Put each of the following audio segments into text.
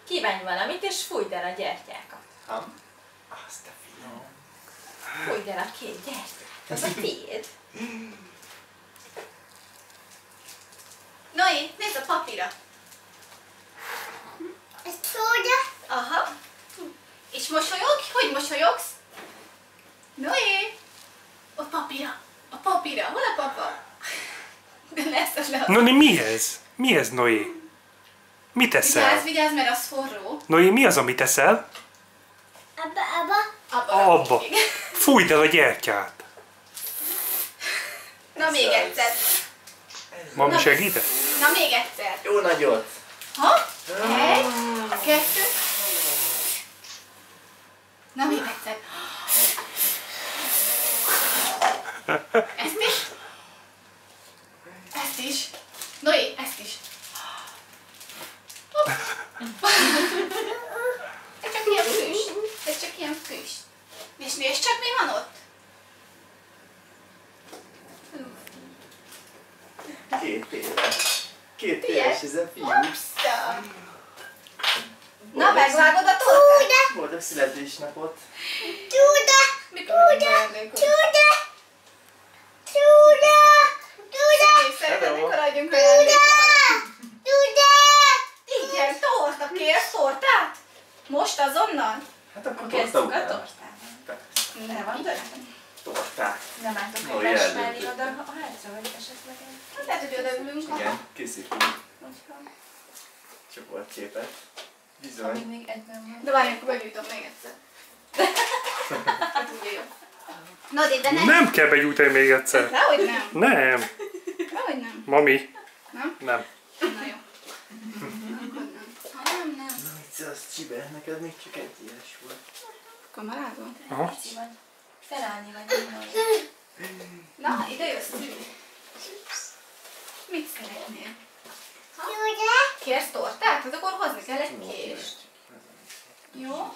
Kívánj valamit, és fújd el a gyertyákat. Azt a finom. Fújd el a két gyertyát. Az a tiéd. Noé, nézd a papíra. Ez szóda? Aha. És mosolyog? Hogy mosolyogsz? Noé! A papíra. A papíra. Hol a papa? De lesz le. Noni, mi ez? Mi ez, Noé? Mit eszel? Vigyázz, vigyázz, mert az forró. Noé, mi az, amit eszel? Abba. Fújd el a gyertyát. Na még egyszer. Mami segített? Na még egyszer. Jó nagyot. Ha? Egy, kettő. Na még egyszer. Ezt is? Ezt is. Noé, ezt is. Hopp. Ez csak ilyen füst. Ez csak ilyen füst. És nézd csak, mi van ott. Két éves ez a fiú. Na, megvágod a tortát? Boldog születésnapot. Mikor vagyunk ajándékok? Szerinted mikor adjunk ajándékot? Igen, torta. Kérsz tortát? Most azonnal? Hát akkor Kezdjük torta a után. tortát. Ne van több. Torták. Nem álltok No, egy jelző. mellé oda a hátra, vagy esetleg egy... Hát lehet, hogy odaülünk. Igen, készítünk Hogyha... csoportképet. Amíg Bizony. még egyben van. De várj, akkor begyújtom még egyszer. Hát ugye jó. Nadi, de nem. Nem kell begyújtani még egyszer. Dehogy nem. Nem. Dehogy nem. Mami. Nem? Nem. Na jó. Akkor nem. Ha nem, nem. Na mit az Csibe, neked még csak egy éves volt. Kamarádon? Aha. Kicsi vagy. Felállni vagy minden. Na, ide jössz. Mit szeretnél? Kérsz tortát? Hát akkor hozni kell egy kést. Jó?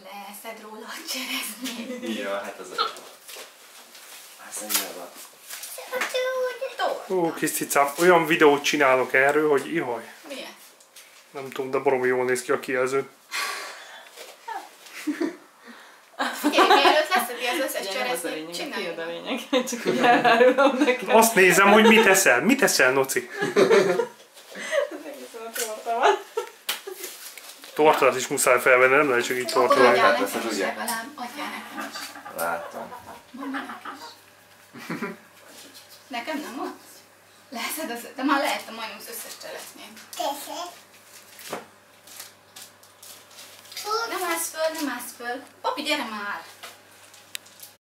Leszed róla a cseresznyét. Ja, hát az a... Az a java. Torta. Ó, kis cicám, olyan videót csinálok erről, hogy ihaj. Milyen? Nem tudom, de baromi jól néz ki a kijelzőn. Figyelj, mielőtt leszedi az összes cseresznyét, csinálj. a lényeg, csak úgy elárulom neked. Azt nézem, hogy mit eszel. Mit eszel, Noci? Egészen a torta van. Tortát is muszáj felvenni, nem lehet csak így Akkor tortát. adjál Tortát nekem veszed, is ugye? legalább. Adjál nekem is. Látom. Maminak is. Nekem nem volt? Leszed az... De már lehettem majdnem az összes cseresznyét. Nem állsz föl, nem állsz föl. Papi, gyere már!